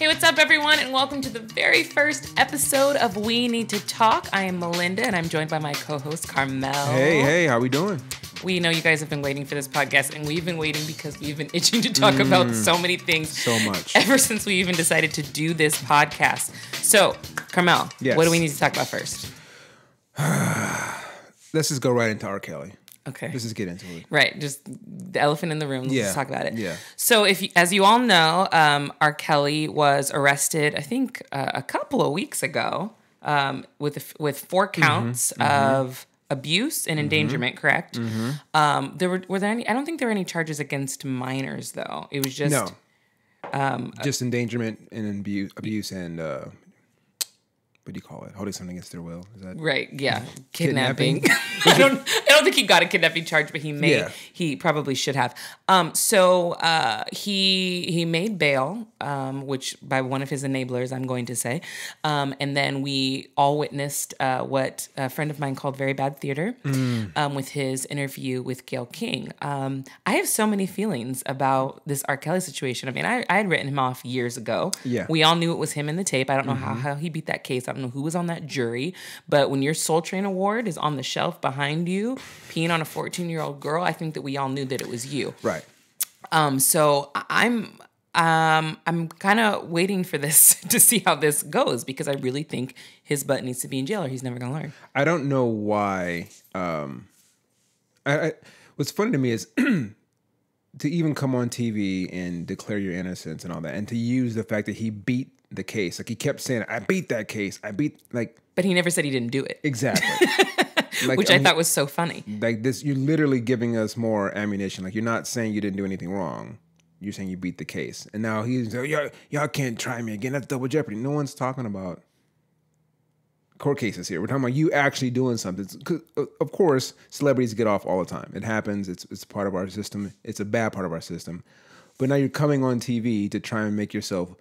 Hey, what's up, everyone, and welcome to the very first episode of We Need to Talk. I am Malynda, and I'm joined by my co-host, Karmel. Hey, how we doing? We know you guys have been waiting for this podcast, and we've been waiting because we've been itching to talk about so many things. So much. Ever since we even decided to do this podcast. So, Karmel, Yes. What do we need to talk about first? Let's just go right into R.Kelly. Okay. Let's just get into it. Right, just the elephant in the room. Let's just talk about it. Yeah. So, as you all know, R.Kelly was arrested, I think, a couple of weeks ago, with 4 counts of abuse and endangerment. Correct? Were there any? I don't think there were any charges against minors, though. It was just just endangerment and abuse and what do you call it? Holding something against their will. Is that right? Yeah, kidnapping. I don't think he got a kidnapping charge, but he probably should have. So he made bail, which by one of his enablers, I'm going to say, and then we all witnessed what a friend of mine called very bad theater, with his interview with Gayle King. I have so many feelings about this R. Kelly situation. I mean, I had written him off years ago. Yeah, we all knew it was him in the tape. I don't know how he beat that case. I don't know who was on that jury, but when your Soul Train award is on the shelf behind you, peeing on a 14-year-old girl, I think that we all knew that it was you. right? So I'm kind of waiting for this to see how this goes because I really think his butt needs to be in jail or he's never gonna learn. I don't know why. What's funny to me is to even come on TV and declare your innocence and all that, and to use the fact that he beat the case. Like he kept saying, I beat that case. But he never said he didn't do it. Exactly. Which I thought was so funny. Like this, you're literally giving us more ammunition. Like you're not saying you didn't do anything wrong. You're saying you beat the case. And now he's like, y'all can't try me again. That's double jeopardy. No one's talking about court cases here. We're talking about you actually doing something. 'Cause, of course, celebrities get off all the time. It happens. It's part of our system. It's a bad part of our system. But now you're coming on TV to try and make yourself,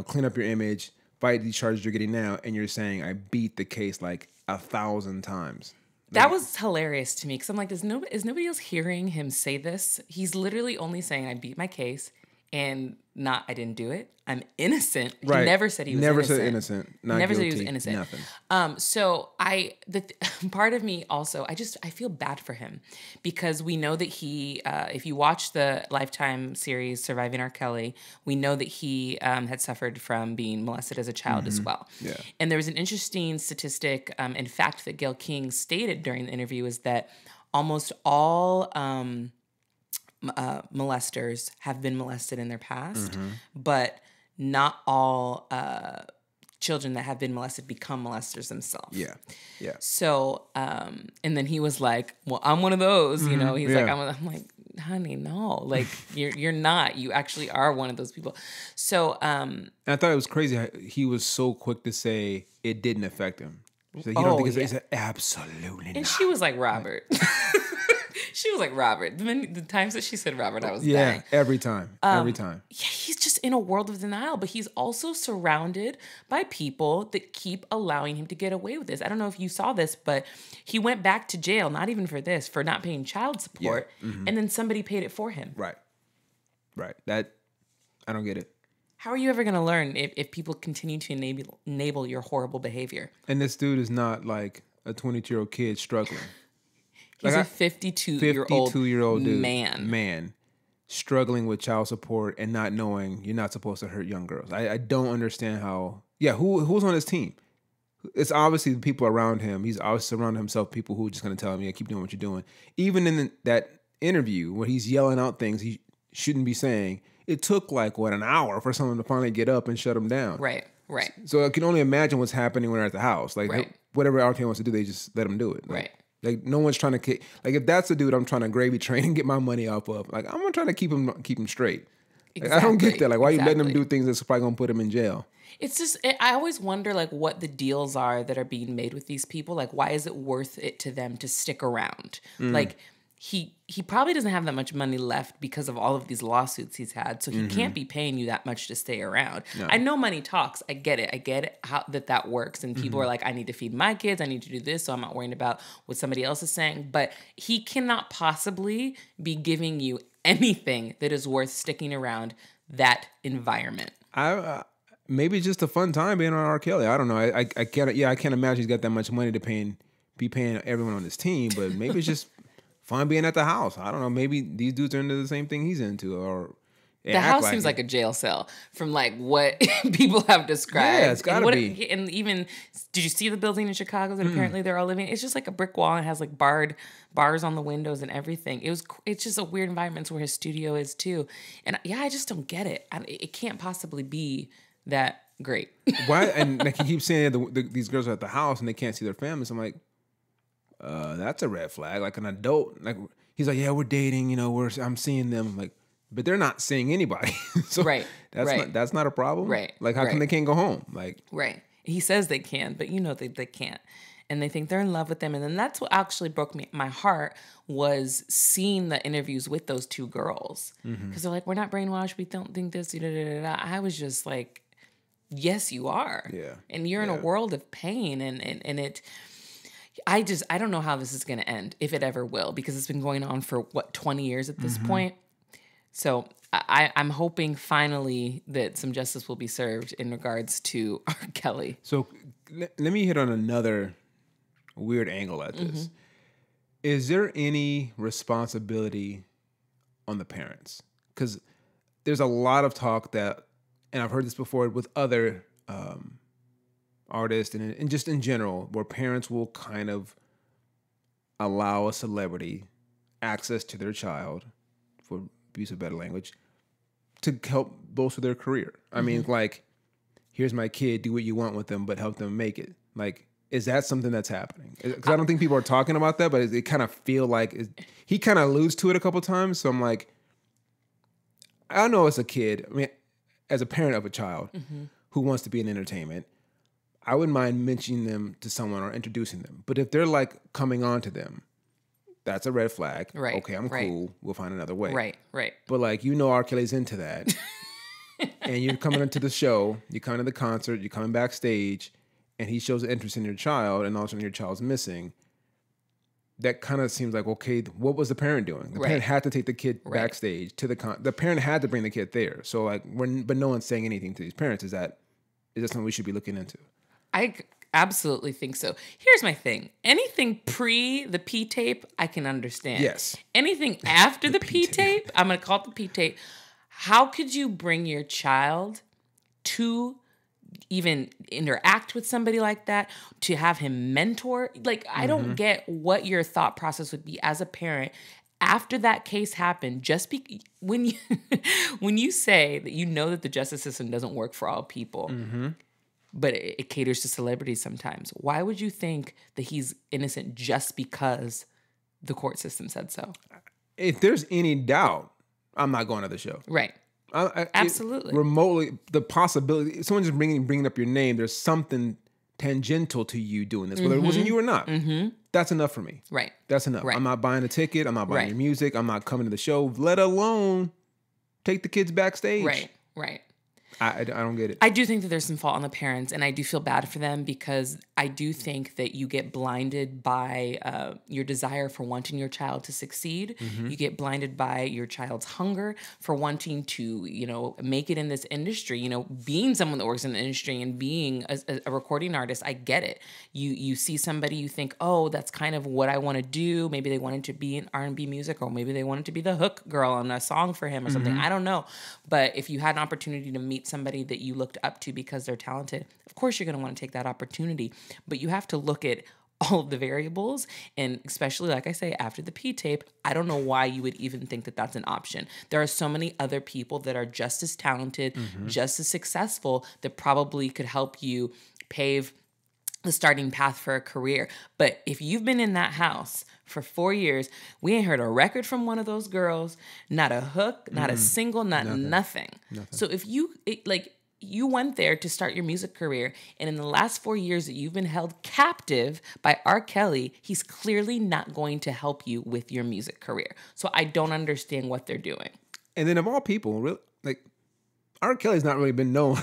clean up your image, fight these charges you're getting now, and you're saying I beat the case like 1,000 times. That was hilarious to me because I'm like, is nobody else hearing him say this? He's literally only saying I beat my case and not I didn't do it. I'm innocent. Right. He never said he was never innocent. said innocent. Not never guilty, said he was innocent. Nothing. So part of me also, I feel bad for him because we know that he, if you watch the Lifetime series Surviving R. Kelly, we know that he had suffered from being molested as a child as well. Yeah. And there was an interesting statistic, in fact, that Gayle King stated during the interview is that almost all molesters have been molested in their past, but not all children that have been molested become molesters themselves. Yeah. So, and then he was like, well, I'm one of those, He's like, I'm like, honey, no, like you're not, you actually are one of those people. So, and I thought it was crazy how he was so quick to say it didn't affect him. She's like, you don't think it's absolutely not. And she was like, Robert. She was like, Robert. The times that she said Robert, I was dying. Every time. Every time. Yeah, he's just in a world of denial, but he's also surrounded by people that keep allowing him to get away with this. I don't know if you saw this, but he went back to jail, not even for this, for not paying child support, and then somebody paid it for him. Right. That, I don't get it. How are you ever going to learn if people continue to enable your horrible behavior? And this dude is not like a 22-year-old kid struggling. He's a 52-year-old dude, man struggling with child support and not knowing you're not supposed to hurt young girls. I don't understand how. Yeah, who's on his team? It's obviously the people around him. He's obviously surrounding himself people who are just going to tell him, yeah, keep doing what you're doing. Even in that interview where he's yelling out things he shouldn't be saying, it took like an hour for someone to finally get up and shut him down. Right. So I can only imagine what's happening when they're at the house. Like whatever R.Kelly wants to do, they just let him do it. Right. Like no one's trying to kick. Like if that's the dude I'm trying to gravy train and get my money off of, like I'm trying to keep him straight. Like, I don't get that. Like why are you letting him do things that's probably gonna put him in jail? It's just I always wonder like what the deals are that are being made with these people. Like why is it worth it to them to stick around? Like he probably doesn't have that much money left because of all of these lawsuits he's had. So he can't be paying you that much to stay around. No. I know money talks. I get it. I get it how that works. And people are like, I need to feed my kids. I need to do this. So I'm not worrying about what somebody else is saying. But he cannot possibly be giving you anything that is worth sticking around that environment. maybe it's just a fun time being on R. Kelly. I don't know. I can't. Yeah, I can't imagine he's got that much money to be paying everyone on his team. But maybe it's just fun being at the house. I don't know. Maybe these dudes are into the same thing he's into, or the house seems like a jail cell from like what people have described. Yeah, it's gotta be. And even, did you see the building in Chicago that apparently they're all living in? It's just like a brick wall and has like bars on the windows and everything. It's just a weird environment. It's where his studio is too. And yeah, I just don't get it. It can't possibly be that great. Why? And like he keeps saying these girls are at the house and they can't see their families. I'm like, that's a red flag. Like an adult, like he's like, yeah, we're dating. You know, I'm seeing them. I'm like, but they're not seeing anybody. So right. That's not a problem. Right. Like how come they can't go home? Like right. He says they can, but you know they can't. And they think they're in love with them. And then that's what actually broke my heart was seeing the interviews with those two girls. Because they're like, we're not brainwashed. We don't think this. Da, da, da, da. I was just like, yes, you are. Yeah. And you're in a world of pain. And it, I don't know how this is going to end, if it ever will, because it's been going on for 20 years at this point. So I'm hoping finally that some justice will be served in regards to R. Kelly. So let me hit on another weird angle at this. Is there any responsibility on the parents? Because there's a lot of talk that, and I've heard this before with other artists and just in general, where parents will kind of allow a celebrity access to their child, for use of better language, to help bolster their career. I mean, like, here's my kid, do what you want with them, but help them make it. Like, is that something that's happening? Because I don't think people are talking about that, but it kind of feel like he kind of alludes to it a couple times. So I'm like, I know as a kid, I mean, as a parent of a child who wants to be in entertainment, I wouldn't mind mentioning them to someone or introducing them. But if they're like coming on to them, that's a red flag. Right. Okay, I'm cool. We'll find another way. Right. But like, you know, R. Kelly's into that. And you're coming into the show, you come to the concert, you're coming backstage, and he shows interest in your child, and all of a sudden your child's missing. That kind of seems like, okay, what was the parent doing? The parent had to take the kid backstage to the parent had to bring the kid there. So like, but no one's saying anything to these parents. Is that something we should be looking into? I absolutely think so. Here's my thing. Anything pre the P-tape, I can understand. Yes. Anything after the P-tape, I'm going to call it the P-tape. How could you bring your child to even interact with somebody like that, to have him mentor? Like, I don't get what your thought process would be as a parent after that case happened. When you say that you know that the justice system doesn't work for all people, but it caters to celebrities sometimes, why would you think that he's innocent just because the court system said so? If there's any doubt, I'm not going to the show. Right. Absolutely. Remotely, the possibility, someone just bringing up your name, there's something tangential to you doing this, whether it wasn't you or not. That's enough for me. Right. That's enough. Right. I'm not buying a ticket. I'm not buying your music. I'm not coming to the show, let alone take the kids backstage. Right. I don't get it. I do think that there's some fault on the parents, and I do feel bad for them, because I do think that you get blinded by your desire for wanting your child to succeed. You get blinded by your child's hunger for wanting to, make it in this industry. Being someone that works in the industry and being a recording artist, I get it. You see somebody, you think, oh, that's kind of what I want to do. Maybe they wanted to be in R&B music, or maybe they wanted to be the hook girl on a song for him or something. I don't know. But if you had an opportunity to meet somebody that you looked up to because they're talented, of course you're going to want to take that opportunity. But you have to look at all of the variables, and especially, like I say, after the P-tape, I don't know why you would even think that that's an option. There are so many other people that are just as talented, just as successful, that probably could help you pave the starting path for a career. But if you've been in that house for 4 years, we ain't heard a record from one of those girls, not a hook, not a single, nothing. So if you went there to start your music career, and in the last 4 years that you've been held captive by R. Kelly, he's clearly not going to help you with your music career. So I don't understand what they're doing. And then of all people, really, like, R. Kelly's not really been known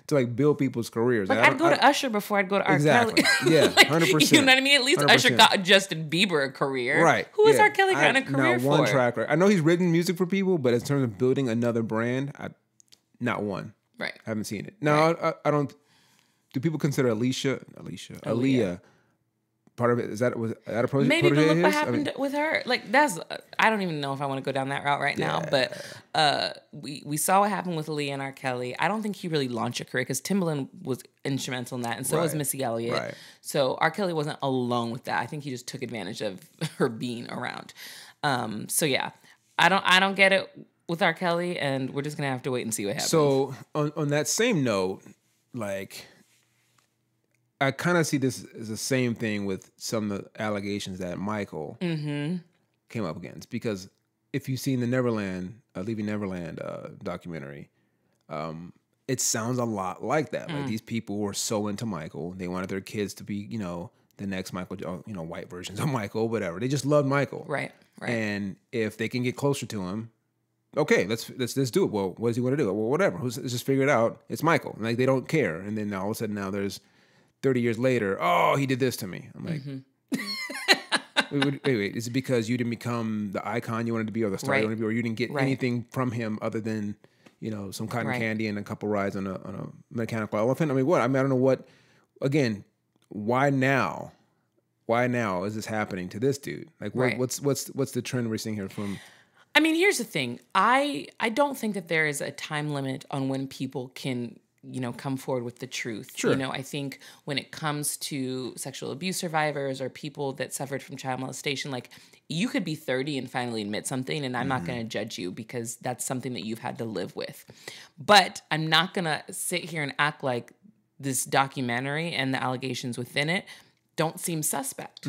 to build people's careers. Like, I'd go to Usher before I'd go to R. Exactly. Kelly. Yeah, 100%. You know what I mean? At least 100%. Usher got Justin Bieber a career. Right. Who has R. Kelly gotten a career for? Not one track record. I know he's written music for people, but in terms of building another brand, not one. Right. I haven't seen it. No, I don't. Do people consider Aaliyah part of it? Was that a protege? Maybe, but look what happened with her. Like that's, I don't even know if I want to go down that route right now. But we saw what happened with Aaliyah and R.Kelly. I don't think he really launched a career because Timbaland was instrumental in that, and so was Missy Elliott. Right. So R.Kelly wasn't alone with that. I think he just took advantage of her being around. So yeah, I don't get it with R.Kelly, and we're just gonna have to wait and see what happens. So on that same note, like, I kind of see this as the same thing with some of the allegations that Michael came up against. Because if you've seen the Leaving Neverland documentary, it sounds a lot like that. Like, these people were so into Michael. They wanted their kids to be, the next Michael, white versions of Michael, whatever. They just loved Michael. Right. And if they can get closer to him, okay, let's do it. Well, what does he want to do? Well, whatever. Let's just figure it out. It's Michael. Like, they don't care. And then all of a sudden now there's 30 years later, oh, he did this to me. I'm like, wait. Is it because you didn't become the icon you wanted to be or the star you wanted to be, or you didn't get anything from him other than, some cotton candy and a couple rides on a mechanical elephant? I mean, what? I don't know what, again, why now? Why now is this happening to this dude? Like, what's the trend we're seeing here from... I mean, here's the thing. I don't think that there is a time limit on when people can, come forward with the truth. Sure. I think when it comes to sexual abuse survivors or people that suffered from child molestation, like, you could be 30 and finally admit something, and I'm not going to judge you because that's something that you've had to live with. But I'm not going to sit here and act like this documentary and the allegations within it don't seem suspect.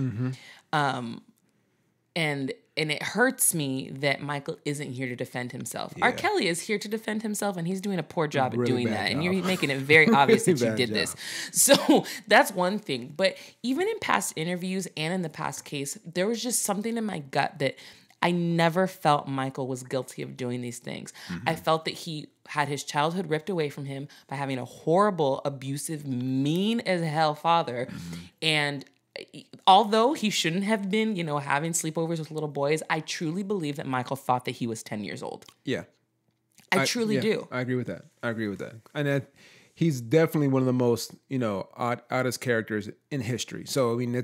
And it hurts me that Michael isn't here to defend himself. Yeah. R.Kelly is here to defend himself, and he's doing a poor job at doing that. And you're making it very obvious that you did this. So that's one thing. But even in past interviews and in the past case, there was just something in my gut that I never felt Michael was guilty of doing these things. I felt that he had his childhood ripped away from him by having a horrible, abusive, mean as hell father. And although he shouldn't have been, having sleepovers with little boys, I truly believe that Michael thought that he was 10 years old. Yeah. I truly do. I agree with that. And he's definitely one of the most, oddest characters in history. So, I mean,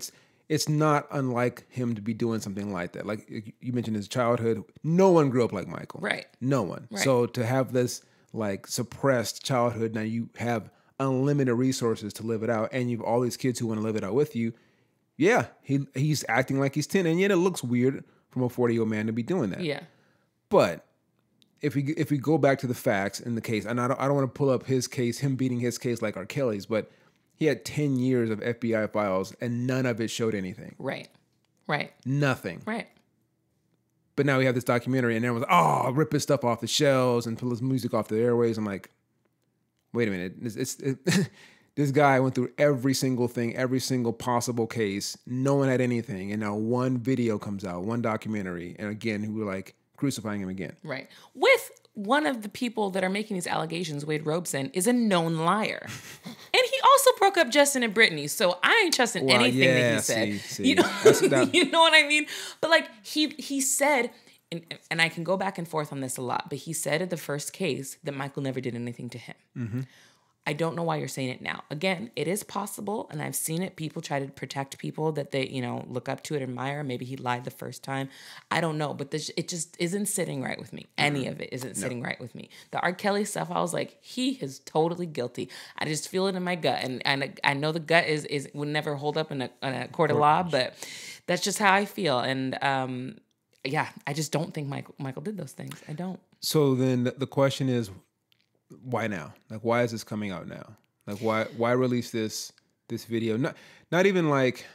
it's not unlike him to be doing something like that. Like you mentioned his childhood. No one grew up like Michael. Right. No one. Right. So to have this, like, suppressed childhood, now you have unlimited resources to live it out, and you've all these kids who want to live it out with you. Yeah, he's acting like he's 10, and yet it looks weird from a 40-year-old man to be doing that. Yeah. But if we go back to the facts in the case, and I don't want to pull up his case, him beating his case like R.Kelly's, but he had 10 years of FBI files, and none of it showed anything. Right. Nothing. Right. But now we have this documentary, and everyone's like, oh, rip his stuff off the shelves and pull his music off the airwaves. I'm like, wait a minute. This guy went through every single thing, every single possible case. No one had anything. And now one video comes out, one documentary. And again, we were like crucifying him again. Right. With one of the people that are making these allegations, Wade Robeson, is a known liar. And he also broke up Justin and Brittany. So I ain't trusting anything that he said. See. You know what I mean? But like he said, and I can go back and forth on this a lot, but he said at the first case that Michael never did anything to him. I don't know why you're saying it now. Again, it is possible, and I've seen it. People try to protect people that they, look up to and admire. Maybe he lied the first time. I don't know, but it just isn't sitting right with me. Any of it isn't sitting right with me. The R. Kelly stuff, I was like, he is totally guilty. I just feel it in my gut, and I know the gut is would never hold up in a court of law, but that's just how I feel. And I just don't think Michael did those things. I don't. So then the question is, why now? Like, why is this coming out now? Like, why release this video? Not even like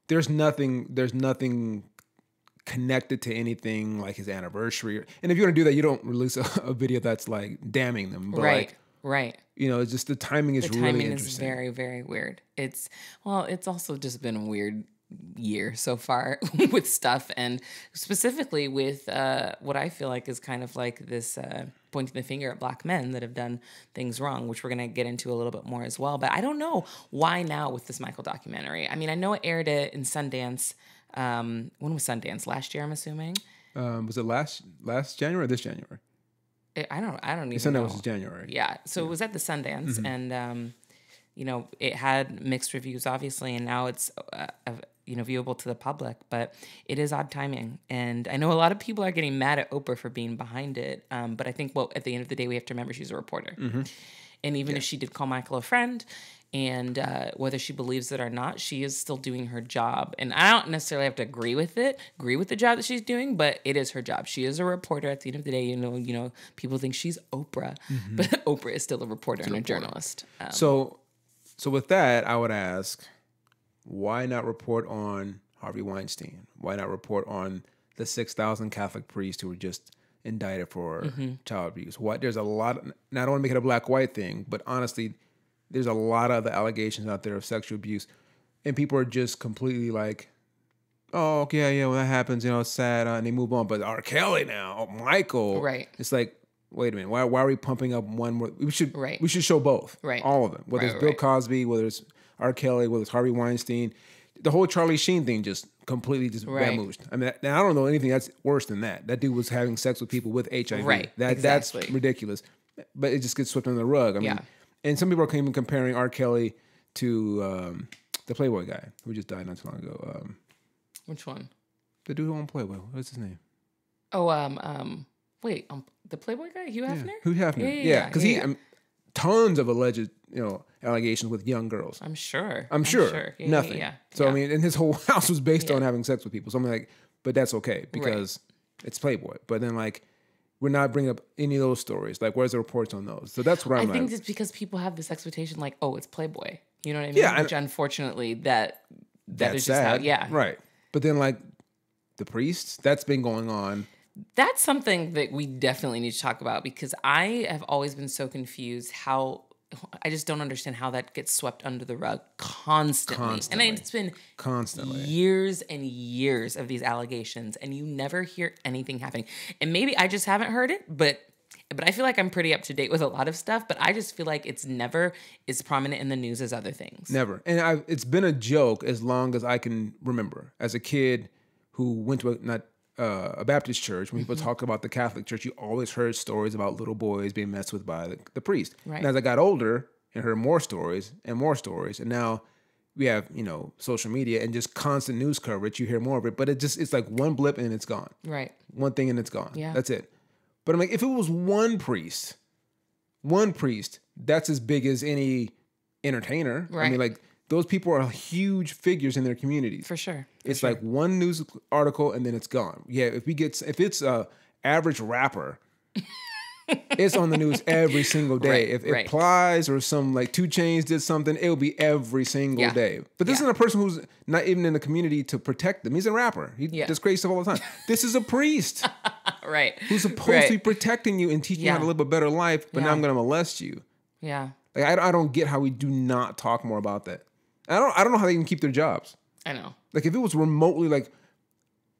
there's nothing connected to anything like his anniversary. And if you're gonna do that, you don't release a video that's like damning them. But right. It's just the timing is really interesting. The timing is very, very weird. It's also just been a weird year so far with stuff, and specifically with what I feel like is kind of like this pointing the finger at black men that have done things wrong, which we're going to get into a little bit more as well. But I don't know why now with this Michael documentary. I mean, I know it aired in Sundance. When was Sundance? Last year, I'm assuming. Was it last January or this January? I don't even Sundance know. was January. Yeah. So it was at the Sundance, and you know, it had mixed reviews, obviously, and now it's you know, viewable to the public. But it is odd timing, and I know a lot of people are getting mad at Oprah for being behind it. But I think, well, at the end of the day, we have to remember she's a reporter, and even if she did call Michael a friend, and whether she believes it or not, she is still doing her job. And I don't necessarily have to agree with the job that she's doing, but it is her job. She is a reporter at the end of the day. You know, people think she's Oprah, but Oprah is still a reporter and a journalist. So with that, I would ask, why not report on Harvey Weinstein? Why not report on the 6,000 Catholic priests who were just indicted for child abuse? There's a lot, and I don't want to make it a black-white thing, but honestly, there's a lot of the allegations out there of sexual abuse, and people are just completely like, oh, okay, yeah, when that happens, you know, it's sad, and they move on. But R.Kelly now, Michael, right? It's like, wait a minute, why are we pumping up one more? We should show both, all of them, whether it's Bill Cosby, whether it's R. Kelly, whether it's Harvey Weinstein, the whole Charlie Sheen thing just completely vamoosed. I mean, now I don't know anything that's worse than that. That dude was having sex with people with HIV. Right, That's ridiculous, but it just gets swept under the rug. I mean, and some people are even comparing R. Kelly to the Playboy guy who just died not too long ago. Which one? The dude who owned Playboy. What's his name? Oh, wait, the Playboy guy, Hugh Hefner? Hugh Hefner. Yeah, because he tons of alleged, you know, allegations with young girls. I'm sure. Yeah, nothing. So I mean, and his whole house was based on having sex with people. So I'm like, but that's okay because it's Playboy. But then like, we're not bringing up any of those stories. Like, where's the reports on those? So that's what I think it's because people have this expectation, like, oh, it's Playboy. You know what I mean? Yeah, which unfortunately that is just sad. how. Right. But then like the priests, that's been going on. That's something that we definitely need to talk about because I have always been so confused how I just don't understand how that gets swept under the rug constantly. And it's been years and years of these allegations and you never hear anything happening. And maybe I just haven't heard it, but I feel like I'm pretty up to date with a lot of stuff, but I just feel like it's never as prominent in the news as other things. Never. And it's been a joke as long as I can remember. As a kid who went to a Baptist church, when people talk about the Catholic Church, you always heard stories about little boys being messed with by the priest. Right. And as I got older and heard more stories, and now we have, you know, social media and just constant news coverage, you hear more of it, but it's like one blip and it's gone. Right. One thing and it's gone. Yeah. That's it. But I'm like, if it was one priest, that's as big as any entertainer. Right. I mean, like, those people are huge figures in their communities. For sure. It's like one news article and then it's gone. Yeah, if it's a average rapper, it's on the news every single day. If Plies or some like 2 Chainz did something, it'll be every single day. But this isn't a person who's not even in the community to protect them. He's a rapper. He does crazy stuff all the time. This is a priest. Right. Who's supposed to be protecting you and teaching you how to live a better life, but now I'm going to molest you. Yeah. Like I don't get how we do not talk more about that. I don't know how they even keep their jobs. I know. Like if it was remotely like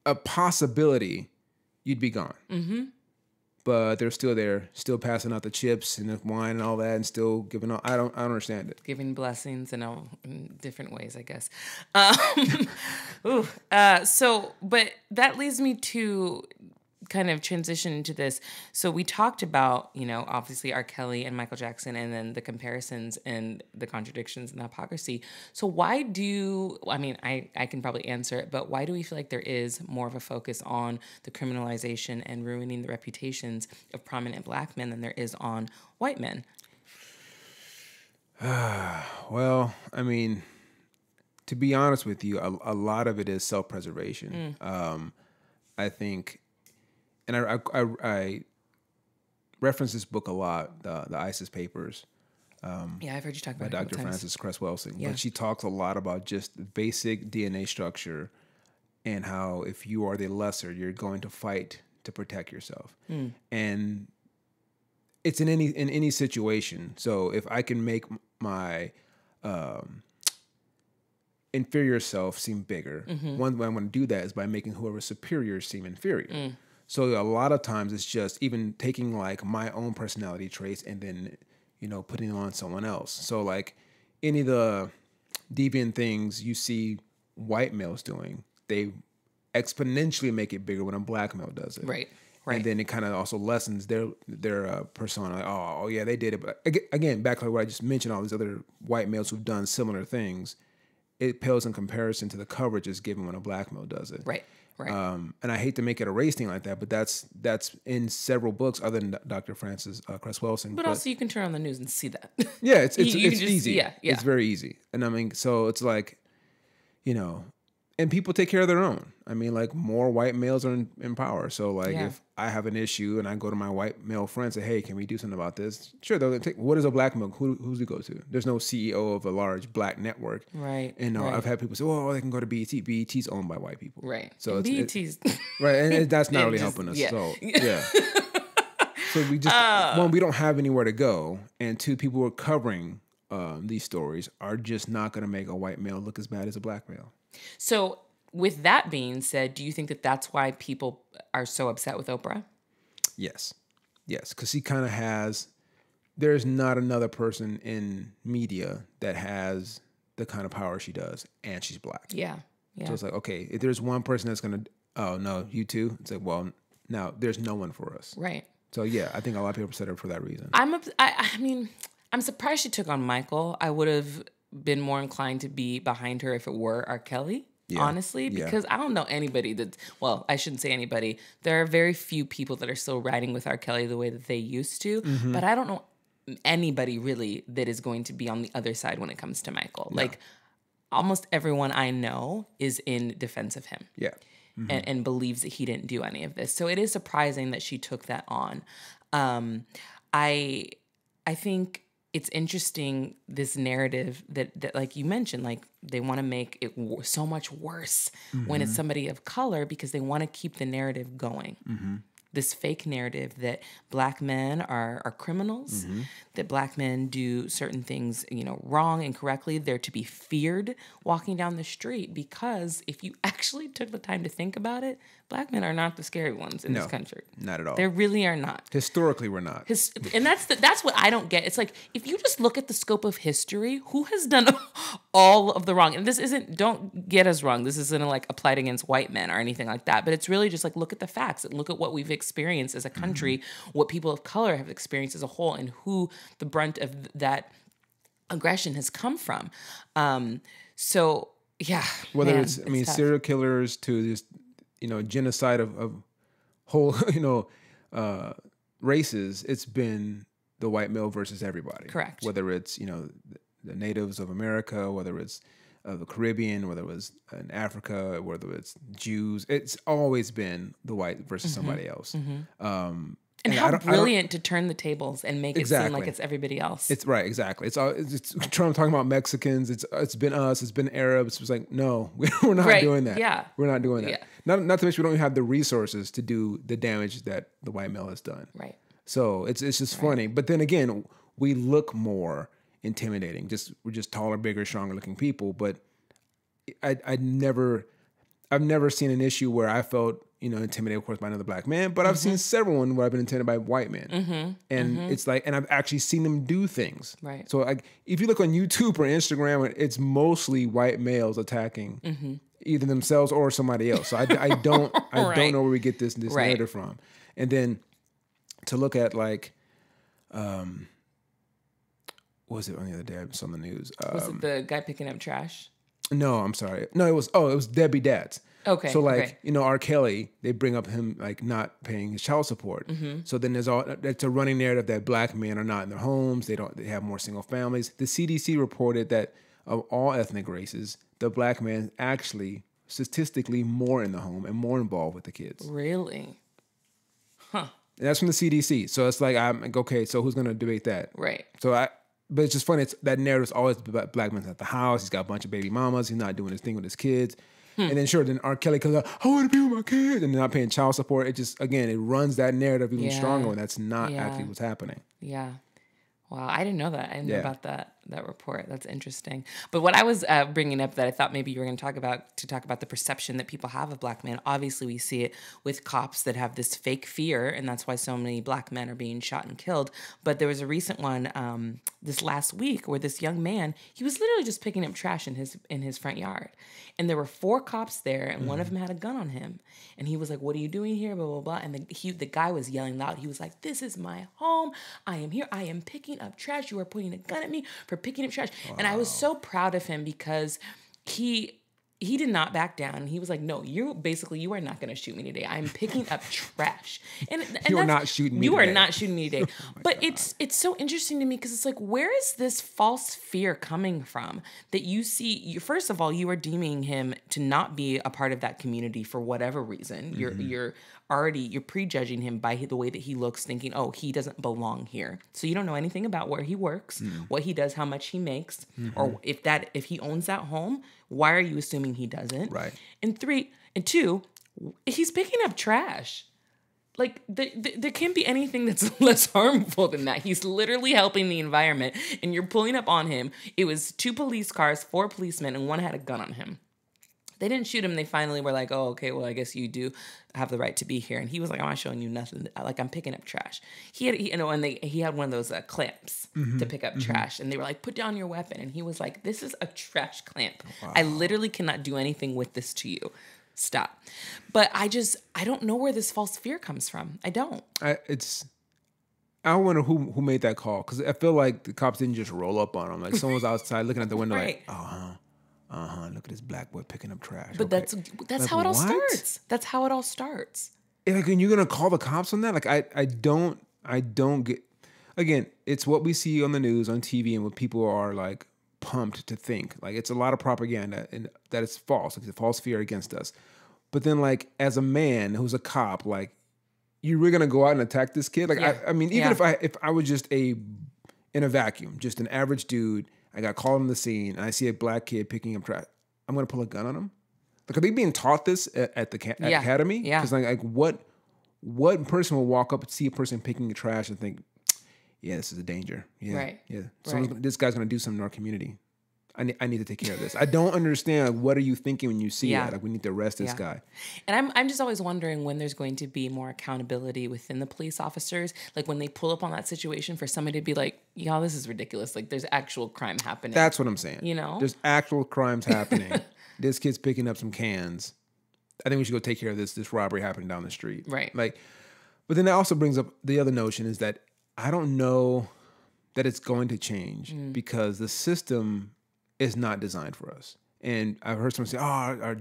a possibility, you'd be gone. Mm-hmm. But they're still there, still passing out the chips and the wine and all that, and still giving out. I don't understand it. Giving blessings in different ways, I guess. But that leads me to kind of transition into this. So we talked about, you know, obviously R. Kelly and Michael Jackson and then the comparisons and the contradictions and the hypocrisy. So why I can probably answer it, but why do we feel like there is more of a focus on the criminalization and ruining the reputations of prominent black men than there is on white men? Well, I mean, to be honest with you, a lot of it is self-preservation. I think... And I reference this book a lot, the ISIS Papers. I've heard you talk about it. By Dr. Frances Cress Welsing. Yeah. But she talks a lot about just basic DNA structure and how if you are the lesser, you're going to fight to protect yourself. And it's in any situation. So if I can make my inferior self seem bigger, one way I'm going to do that is by making whoever's superior seem inferior. So a lot of times it's just even taking like my own personality traits and then, you know, putting it on someone else. So like any of the deviant things you see white males doing, they exponentially make it bigger when a black male does it. Right. And then it kind of also lessens their persona. Like, oh yeah, they did it. But again, back to what I just mentioned, all these other white males who've done similar things, it pales in comparison to the coverage it's given when a black male does it. Right. Right. And I hate to make it a race thing like that, but that's in several books other than Dr. Francis Cress Welsing. But also you can turn on the news and see that. Yeah, it's easy. Yeah. It's very easy. And I mean, so it's like, and people take care of their own. I mean, like, more white males are in power. So like, if I have an issue and I go to my white male friend and say, hey, can we do something about this? Sure, they'll take, what is a black male? Who's he go to? There's no CEO of a large black network. Right. And I've had people say, oh, they can go to BET. BET's owned by white people. Right. So BET's. Right. And that's not really helping us. Yeah. So, yeah. So we just, one, we don't have anywhere to go. And two, people who are covering these stories are just not going to make a white male look as bad as a black male. So with that being said, do you think that that's why people are so upset with Oprah? Yes. Because she kind of has, there's not another person in media that has the kind of power she does, and she's black. Yeah. So it's like, okay, if there's one person that's going to, oh, no, you too? It's like, well, now there's no one for us. Right. So, yeah, I think a lot of people upset her for that reason. I mean, I'm surprised she took on Michael. I would have been more inclined to be behind her if it were R.Kelly. Yeah. Honestly, because I don't know anybody that, well, I shouldn't say anybody. There are very few people that are still riding with R. Kelly the way that they used to, but I don't know anybody really that is going to be on the other side when it comes to Michael. No. Like, almost everyone I know is in defense of him. Yeah. And believes that he didn't do any of this. So it is surprising that she took that on. I think it's interesting, this narrative that like you mentioned, like they want to make it so much worse when it's somebody of color because they want to keep the narrative going. This fake narrative that black men are criminals, that black men do certain things, wrong and correctly. They're to be feared walking down the street because if you actually took the time to think about it, black men are not the scary ones in this country. Not at all. They really are not. Historically, we're not. And that's what I don't get. It's like, if you just look at the scope of history, who has done all of the wrong? And this isn't, don't get us wrong, this isn't like applied against white men or anything like that, but it's really just like, look at the facts and look at what we've experienced as a country, what people of color have experienced as a whole, and who the brunt of that aggression has come from. So, yeah. Whether it's, I mean, tough. Serial killers to this, genocide of whole, races, it's been the white male versus everybody. Correct. Whether it's, the natives of America, whether it's the Caribbean, whether it was in Africa, whether it's Jews, it's always been the white versus somebody else. And how brilliant to turn the tables and make it seem like it's everybody else. It's right, exactly. It's Trump talking about Mexicans. It's been us. It's been Arabs. It's like, no, we're not doing that. Yeah, we're not doing that. Yeah. Not to mention we don't even have the resources to do the damage that the white male has done. Right. So it's just funny. But then again, we look more intimidating. We're just taller, bigger, stronger looking people. But I've never seen an issue where I felt intimidated, of course, by another black man, but I've seen several where I've been intimidated by white men. And it's like, and I've actually seen them do things. Right. So like, if you look on YouTube or Instagram, it's mostly white males attacking either themselves or somebody else. So I don't know where we get this narrative from. And then to look at like, what was it on the other day? I saw on the news. Was it the guy picking up trash? No, I'm sorry. No, it was Debbie Dads. Okay. So like, R. Kelly, they bring up him like not paying his child support. So then it's a running narrative that black men are not in their homes. They have more single families. The CDC reported that of all ethnic races, the black man actually statistically more in the home and more involved with the kids. Really? Huh. And that's from the CDC. So it's like, I'm like, okay, so who's going to debate that? Right. But it's just funny. That narrative's always black man's at the house. He's got a bunch of baby mamas. He's not doing his thing with his kids. And then then R. Kelly comes out, I want to be with my kids, and they're not paying child support. It just, again, it runs that narrative even stronger when that's not actually what's happening. Yeah. Wow, I didn't know that. I didn't know about that. that report. That's interesting. But what I was bringing up that I thought maybe you were going to talk about the perception that people have of black men. Obviously, we see it with cops that have this fake fear, and that's why so many black men are being shot and killed. But there was a recent one this last week where this young man, he was literally just picking up trash in his front yard, and there were 4 cops there, and one of them had a gun on him, and he was like, "What are you doing here?" Blah blah blah. And the guy was yelling loud. He was like, "This is my home. I am here. I am picking up trash. You are pointing a gun at me for picking up trash." Wow. And I was so proud of him because he did not back down. He was like, "No, you are not going to shoot me today. I'm picking up trash." And you are not shooting me. You are not shooting me today. Oh but God. It's so interesting to me because it's like, where is this false fear coming from that you see? First of all, you are deeming him to not be a part of that community for whatever reason. You're prejudging him by the way that he looks, thinking, "Oh, he doesn't belong here." So you don't know anything about where he works, what he does, how much he makes, or if he owns that home. Why are you assuming he doesn't? Right. And 2, he's picking up trash. Like, there can't be anything that's less harmful than that. He's literally helping the environment, and you're pulling up on him. It was 2 police cars, 4 policemen, and 1 had a gun on him. They didn't shoot him. They finally were like, "Oh, okay, well, I guess you do have the right to be here." And he was like, "I'm not showing you nothing. Like, I'm picking up trash." He had one of those clamps to pick up trash. And they were like, "Put down your weapon." And he was like, "This is a trash clamp. Wow. I literally cannot do anything with this to you. Stop." But I don't know where this false fear comes from. I don't. I wonder who made that call. Because I feel like the cops didn't just roll up on him. Like, someone's outside looking at the window right. like, look at this black boy picking up trash. But okay. that's like, how it all starts. That's how it all starts. Like, and you're gonna call the cops on that? Like, I don't get. Again, it's what we see on the news, on TV, and what people are like pumped to think. Like, it's a lot of propaganda, and that it's false. Like, it's a false fear against us. But then, like, as a man who's a cop, like, you were gonna go out and attack this kid? Like, yeah. I mean, even if I was just in a vacuum, just an average dude. I got called on the scene, and I see a black kid picking up trash. I'm going to pull a gun on him? Like, are they being taught this at the academy? Yeah. Because, like, what person will walk up and see a person picking trash and think, "Yeah, this is a danger." Yeah, right. Yeah. This guy's going to do something in our community. I need to take care of this. I don't understand. Like, what are you thinking when you see that? Like, we need to arrest this guy. And I'm just always wondering when there's going to be more accountability within the police officers. Like, when they pull up on that situation for somebody to be like, "Y'all, this is ridiculous. Like, there's actual crime happening." That's what I'm saying. You know? There's actual crimes happening. This kid's picking up some cans. I think we should go take care of this robbery happening down the street. Right. Like, but then that also brings up the other notion is that I don't know that it's going to change because the system is not designed for us. And I've heard someone say, our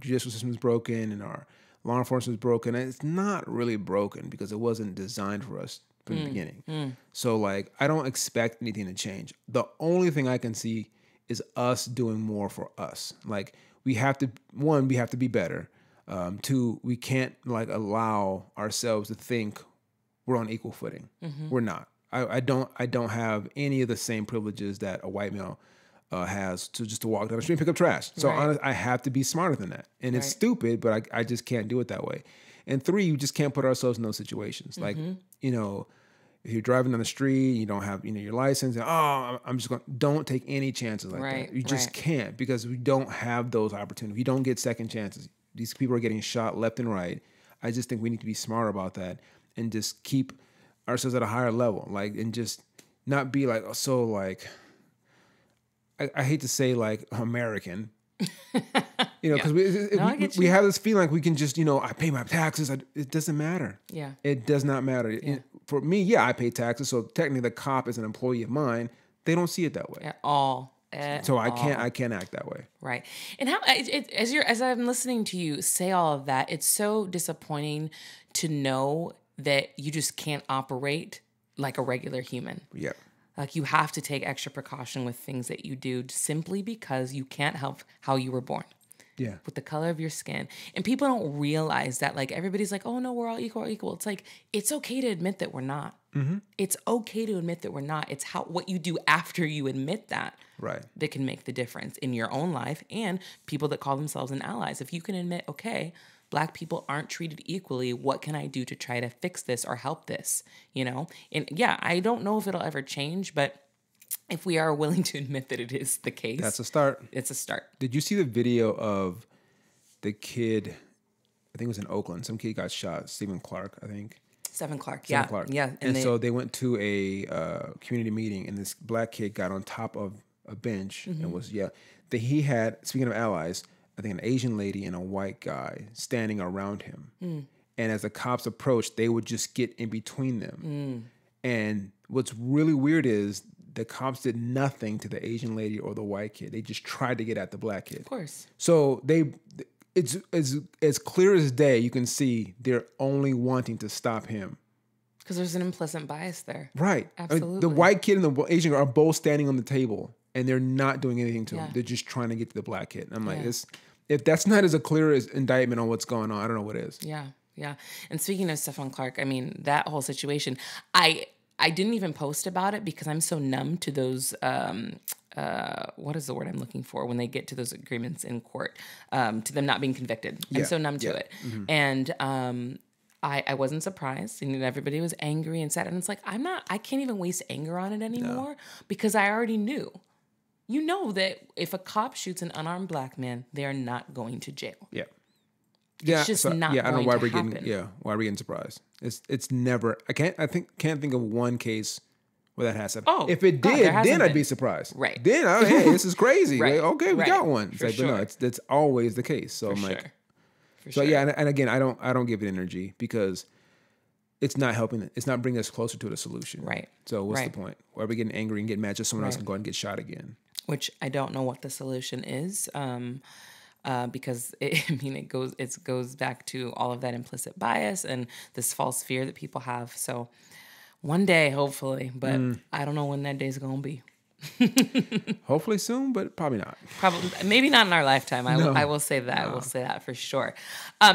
judicial system is broken and our law enforcement is broken. And it's not really broken because it wasn't designed for us from the beginning. So, like, I don't expect anything to change. The only thing I can see is us doing more for us. Like, we have to be better. 2, we can't, like, allow ourselves to think we're on equal footing. We're not. I don't have any of the same privileges that a white male has to walk down the street and pick up trash. So honestly, I have to be smarter than that. And it's stupid, but I just can't do it that way. And 3, you just can't put ourselves in those situations. Like, if you're driving down the street, you don't have, your license, and, don't take any chances like that. You just can't because we don't have those opportunities. We don't get second chances. These people are getting shot left and right. I just think we need to be smart about that and just keep ourselves at a higher level. Like, and just not be like, so like, I hate to say like American, because we have this feeling like we can just, I pay my taxes. It doesn't matter. Yeah. It does not matter. Yeah. For me, I pay taxes. So technically the cop is an employee of mine. They don't see it that way. At all. So I can't act that way. Right. And how, as I'm listening to you say all of that, it's so disappointing to know that you just can't operate like a regular human. Yeah. Like, you have to take extra precaution with things that you do simply because you can't help how you were born. Yeah. With the color of your skin. And people don't realize that, like, everybody's like, "Oh, no, we're all equal. It's like, it's okay to admit that we're not. It's okay to admit that we're not. It's what you do after you admit that that can make the difference in your own life and people that call themselves an allies. If you can admit, okay, Black people aren't treated equally. What can I do to try to fix this or help this? And yeah, I don't know if it'll ever change, but if we are willing to admit that it is the case, that's a start. It's a start. Did you see the video of the kid? I think it was in Oakland. Some kid got shot. Stephen Clark, I think. Stephen Clark, Stephen yeah. Clark. Yeah. And so they went to a community meeting, and this black kid got on top of a bench and was, he had, speaking of allies, I think an Asian lady and a white guy standing around him. And as the cops approached, they would just get in between them. And what's really weird is the cops did nothing to the Asian lady or the white kid. They just tried to get at the black kid. Of course. So it's as clear as day. You can see they're only wanting to stop him. Because there's an implicit bias there. Right. Absolutely. I mean, the white kid and the Asian are both standing on the table, and they're not doing anything to him. They're just trying to get to the black kid. And I'm like, if that's not as a clear as indictment on what's going on, I don't know what is. Yeah. Yeah. And speaking of Stephen Clark, I mean, that whole situation, I didn't even post about it because I'm so numb to those, what is the word I'm looking for when they get to those agreements in court, to them not being convicted. I'm so numb to it. And I wasn't surprised, and everybody was angry and sad. And it's like, I can't even waste anger on it anymore because I already knew. You know that if a cop shoots an unarmed black man, they are not going to jail. Yeah. It's just not I don't know why we're getting why we're getting surprised. It's never can't think of one case where that has happened. Oh, if it did, then I'd be surprised. Right. Then hey, this is crazy. Right. Like, okay, we got one. But no, that's always the case. So I'm like, and again, I don't give it energy because it's not helping. It's not bringing us closer to the solution. Right. So what's the point? Why are we getting angry and getting mad just someone else can go out and get shot again? Which I don't know what the solution is. Because it goes back to all of that implicit bias and this false fear that people have. So one day, hopefully, but I don't know when that day's going to be. Hopefully soon, but probably not. Maybe not in our lifetime. I will say that. No. I will say that for sure.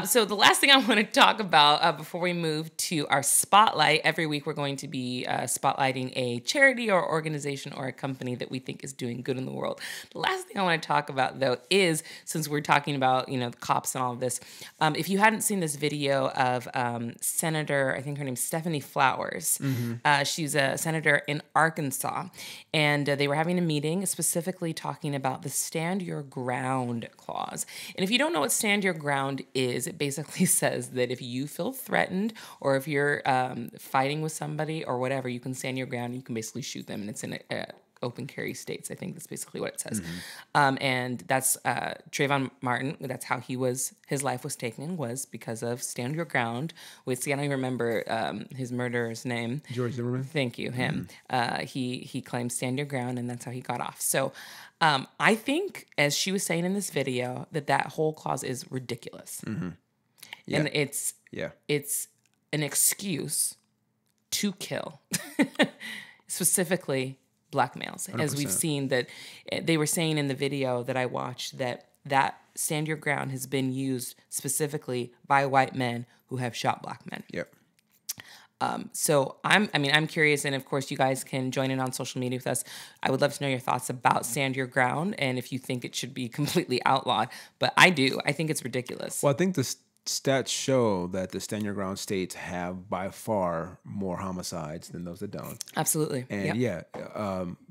So the last thing I want to talk about before we move to our spotlight, every week we're going to be spotlighting a charity or organization or a company that we think is doing good in the world. The last thing I want to talk about, though, is since we're talking about the cops and all of this, if you hadn't seen this video of Senator, I think her name's Stephanie Flowers. She's a senator in Arkansas, and they were having a meeting specifically talking about the stand your ground clause. And if you don't know what stand your ground is, it basically says that if you feel threatened or if you're fighting with somebody or whatever, you can stand your ground and you can basically shoot them. And it's in open carry states. I think that's basically what it says. And that's Trayvon Martin. That's how his life was taken, was because of stand your ground. Wait, see, I don't even remember his murderer's name. George Zimmerman. Thank you, him. He claimed stand your ground, and that's how he got off. So I think, as she was saying in this video, that whole clause is ridiculous. Yeah. And it's an excuse to kill, specifically black males, 100%. As we've seen that they were saying in the video that I watched that stand your ground has been used specifically by white men who have shot black men. Yep. So I'm curious, and of course you guys can join in on social media with us. I would love to know your thoughts about stand your ground and if you think it should be completely outlawed. But I do. I think it's ridiculous. Well, I think the stats show that the stand your ground states have by far more homicides than those that don't. Absolutely. And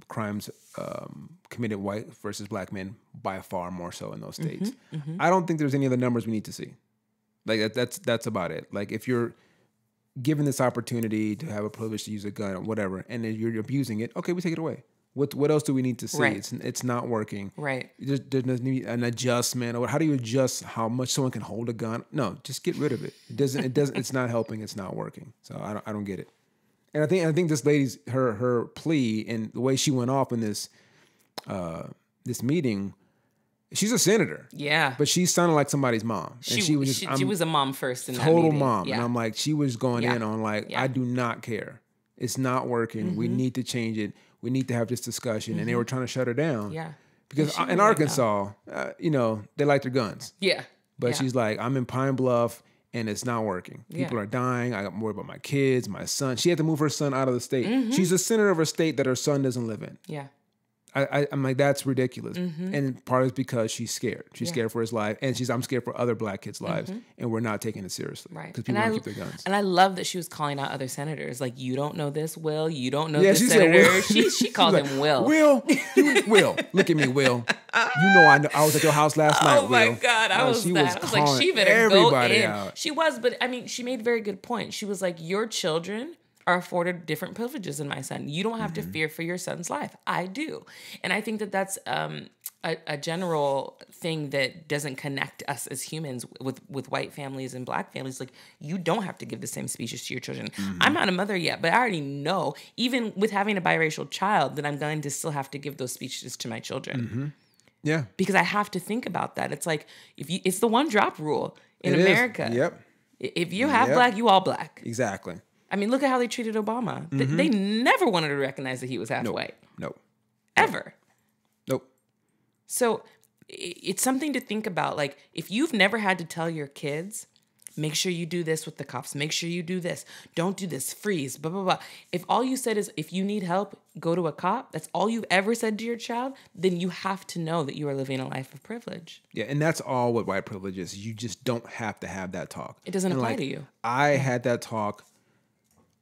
crimes committed white versus black men by far more so in those states. I don't think there's any other numbers we need to see. Like that's about it. Like if you're given this opportunity to have a privilege to use a gun or whatever, and then you're abusing it, okay, we take it away. What else do we need to see? Right. It's not working. Right. There doesn't need an adjustment, or how do you adjust how much someone can hold a gun? No, just get rid of it. It doesn't. It's not helping. It's not working. So I don't get it. And I think this lady's her plea and the way she went off in this meeting. She's a senator. Yeah. But she sounded like somebody's mom. And she was a mom first in that total meeting. Mom. Yeah. And I'm like, she was going in on like, I do not care. It's not working. We need to change it. We need to have this discussion. And they were trying to shut her down. Yeah. Because in Arkansas, they like their guns. Yeah. But she's like, I'm in Pine Bluff and it's not working. People are dying. I got worried about my kids, my son. She had to move her son out of the state. She's a senator of a state that her son doesn't live in. Yeah. I'm like, that's ridiculous. And part is because she's scared. She's scared for his life. And I'm scared for other black kids' lives. And we're not taking it seriously. Right. Because people don't keep their guns. And I love that she was calling out other senators. Like, you don't know this, Will. You don't know this senator. She called him Will. Will, look at me, Will. You know I was at your house last night, Will. Oh, my God. I was like, she better go in. Out. She was, but, I mean, she made a very good point. She was like, your children are afforded different privileges than my son. You don't have to fear for your son's life. I do. And I think that that's a general thing that doesn't connect us as humans with white families and black families. Like, you don't have to give the same speeches to your children. I'm not a mother yet, but I already know, even with having a biracial child, that I'm going to still have to give those speeches to my children. Yeah. Because I have to think about that. It's like, it's the one drop rule in America. Yep. If you have black, you all black. Exactly. I mean, look at how they treated Obama. They never wanted to recognize that he was half white. Nope. Ever. Nope. So it's something to think about. Like, if you've never had to tell your kids, make sure you do this with the cops. Make sure you do this. Don't do this. Freeze. Blah, blah, blah. If all you said is, if you need help, go to a cop. That's all you've ever said to your child. Then you have to know that you are living a life of privilege. Yeah, and that's all what white privilege is. You just don't have to have that talk. It doesn't apply to you. I had that talk,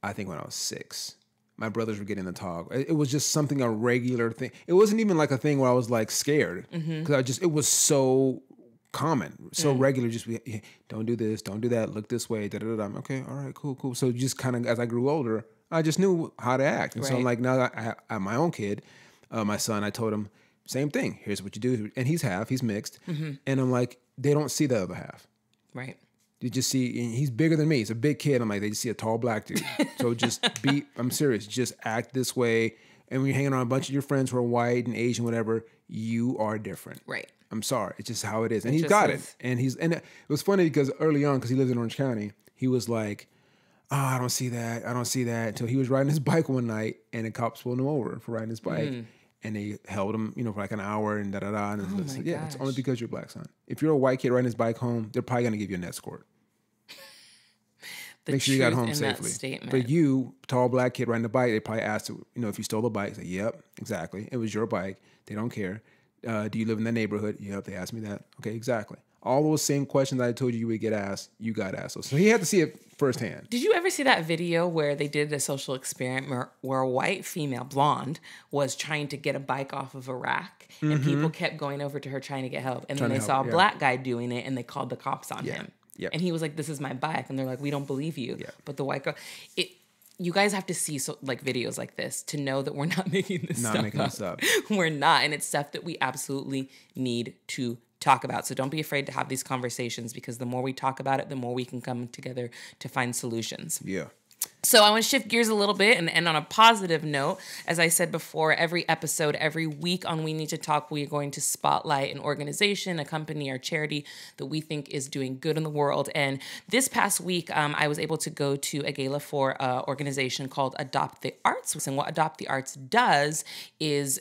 I think, when I was 6. My brothers were getting the talk. It was just something, a regular thing. It wasn't even like a thing where I was like scared, because it was so common, so regular. Just don't do this, don't do that, look this way. Da, da, da, da. I'm okay, all right, cool. So just kind of as I grew older, I just knew how to act. And so I'm like, now that I have my own kid, my son, I told him same thing. Here's what you do, and he's mixed, and I'm like, they don't see the other half, right? You just see, and he's bigger than me. He's a big kid. I'm like, they just see a tall black dude. So I'm serious. Just act this way. And when you're hanging around a bunch of your friends who are white and Asian, whatever, you are different. Right. I'm sorry. It's just how it is. And he's got it. And it was funny because early on, because he lives in Orange County, he was like, oh, I don't see that. Until he was riding his bike one night and the cops pulled him over for riding his bike. And they held him, for like an hour and da-da-da. And it's only because you're black, son. If you're a white kid riding his bike home, they're probably going to give you an escort. Make sure you got home safely. But you, tall black kid riding the bike, they probably asked, if you stole the bike. Say, yep, exactly. It was your bike. They don't care. Do you live in that neighborhood? Yep, they asked me that. Okay, exactly. All those same questions I told you would get asked, you got asked. So he had to see it firsthand. Did you ever see that video where they did a social experiment where a white female, blonde, was trying to get a bike off of a rack, and people kept going over to her trying to get help, and then they saw a black guy doing it, and they called the cops on him. Yep. And he was like, this is my bike. And they're like, we don't believe you. Yep. But the white girl, you guys have to see videos like this to know that we're not making this up. We're not. And it's stuff that we absolutely need to talk about. So don't be afraid to have these conversations, because the more we talk about it, the more we can come together to find solutions. Yeah. So I want to shift gears a little bit and end on a positive note. As I said before, every episode, every week on We Need to Talk, we are going to spotlight an organization, a company, or charity that we think is doing good in the world. And this past week, I was able to go to a gala for an organization called Adopt the Arts. And what Adopt the Arts does is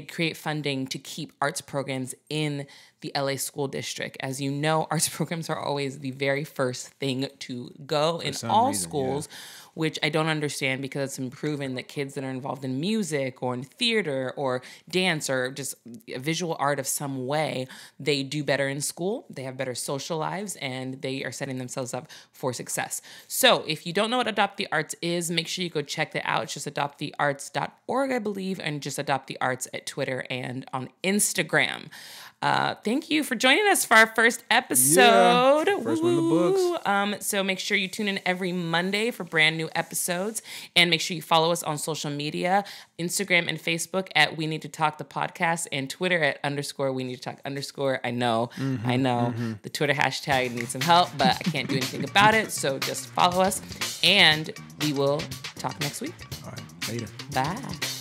create funding to keep arts programs in the LA school district. As you know, arts programs are always the very first thing to go in all schools, which I don't understand, because it's been proven that kids that are involved in music or in theater or dance or just visual art of some way, they do better in school, they have better social lives, and they are setting themselves up for success. So if you don't know what Adopt the Arts is, make sure you go check that out. It's just adoptthearts.org, I believe, and just Adopt the Arts at Twitter and on Instagram. Thank you for joining us for our first episode. Yeah, first one in the books. So make sure you tune in every Monday for brand new episodes, and make sure you follow us on social media, Instagram and Facebook at We Need to Talk the Podcast, and Twitter at _ We Need to Talk _ I know the Twitter hashtag needs some help, but I can't do anything about it. So just follow us, and we will talk next week. All right, later. Bye.